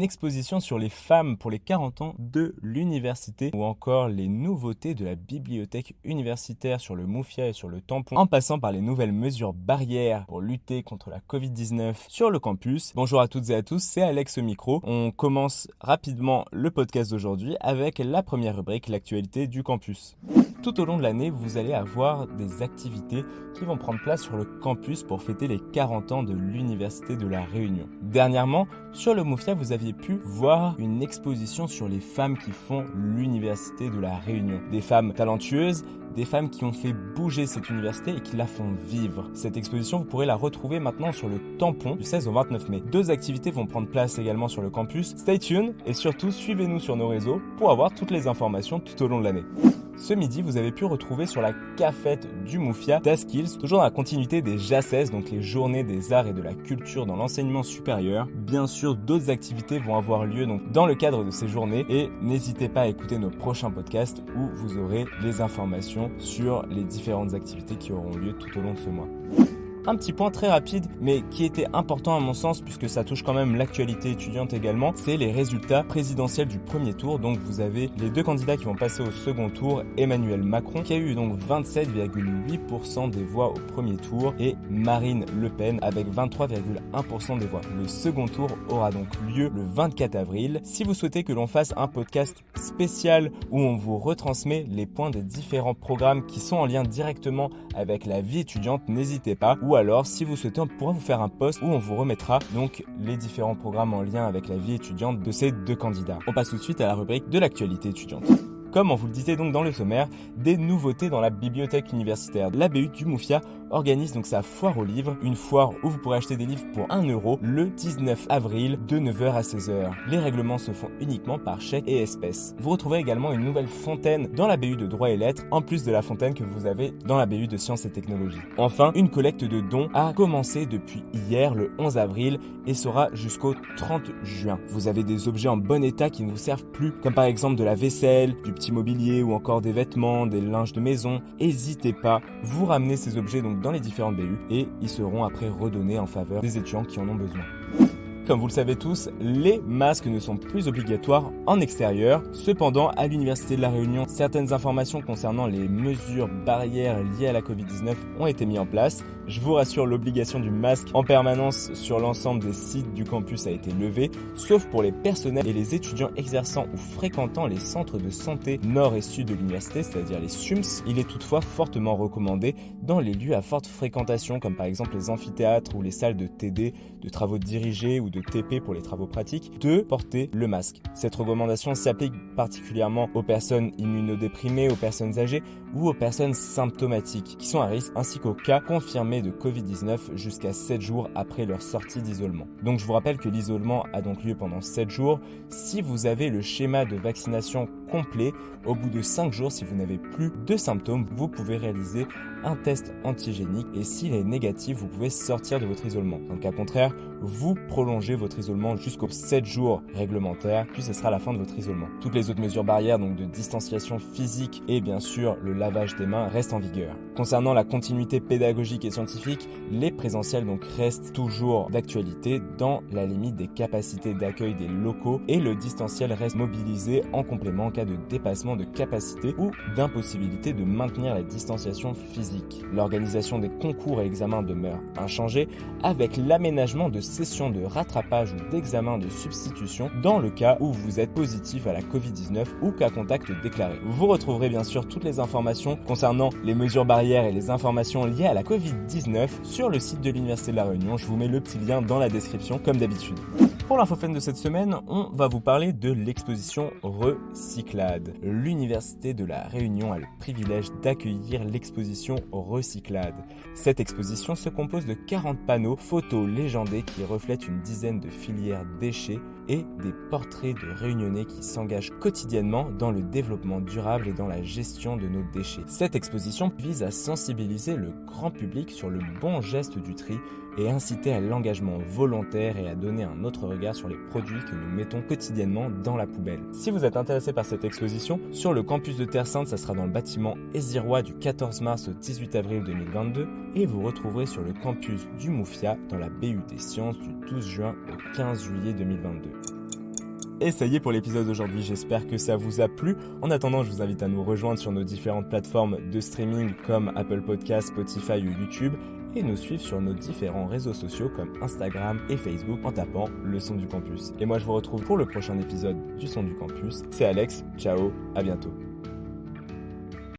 exposition sur les femmes pour les 40 ans de l'université ou encore les nouveautés de la bibliothèque universitaire sur le Mufia et sur le tampon en passant par les nouvelles mesures barrières pour lutter contre la Covid-19 sur le campus. Bonjour à toutes et à tous, c'est Alex au micro. On commence rapidement le podcast d'aujourd'hui avec la première rubrique, l'actualité du campus. Tout au long de l'année, vous allez avoir des activités qui vont prendre place sur le campus pour fêter les 40 ans de l'Université de La Réunion. Dernièrement, sur le Mufia, vous aviez pu voir une exposition sur les femmes qui font l'Université de La Réunion. Des femmes talentueuses, des femmes qui ont fait bouger cette université et qui la font vivre. Cette exposition, vous pourrez la retrouver maintenant sur le tampon du 16 au 29 mai. 2 activités vont prendre place également sur le campus. Stay tuned et surtout suivez-nous sur nos réseaux pour avoir toutes les informations tout au long de l'année. Ce midi, vous avez pu retrouver sur la cafette du Mufia Taskills, toujours dans la continuité des JACES, donc les journées des arts et de la culture dans l'enseignement supérieur. Bien sûr, d'autres activités vont avoir lieu donc dans le cadre de ces journées et n'hésitez pas à écouter nos prochains podcasts où vous aurez les informations sur les différentes activités qui auront lieu tout au long de ce mois. Un petit point très rapide, mais qui était important à mon sens, puisque ça touche quand même l'actualité étudiante également, c'est les résultats présidentiels du premier tour. Donc vous avez les 2 candidats qui vont passer au second tour, Emmanuel Macron, qui a eu donc 27,8% des voix au premier tour, et Marine Le Pen avec 23,1% des voix. Le second tour aura donc lieu le 24 avril. Si vous souhaitez que l'on fasse un podcast spécial où on vous retransmet les points des différents programmes qui sont en lien directement avec la vie étudiante, n'hésitez pas. Ou alors, si vous souhaitez, on pourra vous faire un post où on vous remettra donc les différents programmes en lien avec la vie étudiante de ces 2 candidats. On passe tout de suite à la rubrique de l'actualité étudiante. Comme on vous le disait donc dans le sommaire, des nouveautés dans la bibliothèque universitaire. La BU du Mufia organise donc sa foire aux livres, une foire où vous pourrez acheter des livres pour 1 € le 19 avril de 9h à 16h. Les règlements se font uniquement par chèque et espèces. Vous retrouverez également une nouvelle fontaine dans la BU de droit et lettres, en plus de la fontaine que vous avez dans la BU de sciences et technologies. Enfin, une collecte de dons a commencé depuis hier, le 11 avril, et sera jusqu'au 30 juin. Vous avez des objets en bon état qui ne vous servent plus, comme par exemple de la vaisselle, du petit mobilier ou encore des vêtements, des linges de maison. N'hésitez pas, vous ramenez ces objets donc dans les différentes BU et ils seront après redonnés en faveur des étudiants qui en ont besoin. Comme vous le savez tous, les masques ne sont plus obligatoires en extérieur. Cependant, à l'Université de La Réunion, certaines informations concernant les mesures barrières liées à la Covid-19 ont été mises en place. Je vous rassure, l'obligation du masque en permanence sur l'ensemble des sites du campus a été levée, sauf pour les personnels et les étudiants exerçant ou fréquentant les centres de santé nord et sud de l'université, c'est-à-dire les SUMS. Il est toutefois fortement recommandé dans les lieux à forte fréquentation, comme par exemple les amphithéâtres ou les salles de TD, de travaux dirigés ou de TP pour les travaux pratiques, de porter le masque. Cette recommandation s'applique particulièrement aux personnes immunodéprimées, aux personnes âgées ou aux personnes symptomatiques qui sont à risque, ainsi qu'aux cas confirmés de Covid-19 jusqu'à 7 jours après leur sortie d'isolement. Donc je vous rappelle que l'isolement a donc lieu pendant 7 jours. Si vous avez le schéma de vaccination complet, au bout de 5 jours, si vous n'avez plus de symptômes, vous pouvez réaliser un test antigénique et s'il est négatif, vous pouvez sortir de votre isolement. Dans le cas contraire, vous prolongez votre isolement jusqu'aux 7 jours réglementaires, puis ce sera la fin de votre isolement. Toutes les autres mesures barrières, donc de distanciation physique et bien sûr le lavage des mains, restent en vigueur. Concernant la continuité pédagogique et scientifique, les présentiels donc restent toujours d'actualité dans la limite des capacités d'accueil des locaux et le distanciel reste mobilisé en complément en cas de dépassement de capacité ou d'impossibilité de maintenir la distanciation physique. L'organisation des concours et examens demeure inchangée avec l'aménagement de sessions de rattrapage ou d'examens de substitution dans le cas où vous êtes positif à la Covid-19 ou cas contact déclaré. Vous retrouverez bien sûr toutes les informations concernant les mesures barrières et les informations liées à la Covid-19 sur le site de l'Université de La Réunion. Je vous mets le petit lien dans la description comme d'habitude. Pour l'info-fun de cette semaine, on va vous parler de l'exposition Recyclade. L'Université de La Réunion a le privilège d'accueillir l'exposition Recyclade. Cette exposition se compose de 40 panneaux photos légendés qui reflètent une dizaine de filières déchets et des portraits de Réunionnais qui s'engagent quotidiennement dans le développement durable et dans la gestion de nos déchets. Cette exposition vise à sensibiliser le grand public sur le bon geste du tri et inciter à l'engagement volontaire et à donner un autre regard sur les produits que nous mettons quotidiennement dans la poubelle. Si vous êtes intéressé par cette exposition, sur le campus de Terre Sainte, ça sera dans le bâtiment Ézirois du 14 mars au 18 avril 2022 et vous retrouverez sur le campus du Mufia dans la BU des sciences du 12 juin au 15 juillet 2022. Et ça y est pour l'épisode d'aujourd'hui, j'espère que ça vous a plu. En attendant, je vous invite à nous rejoindre sur nos différentes plateformes de streaming comme Apple Podcasts, Spotify ou YouTube et nous suivre sur nos différents réseaux sociaux comme Instagram et Facebook en tapant Le Son du Campus. Et moi je vous retrouve pour le prochain épisode du Son du Campus. C'est Alex, ciao, à bientôt.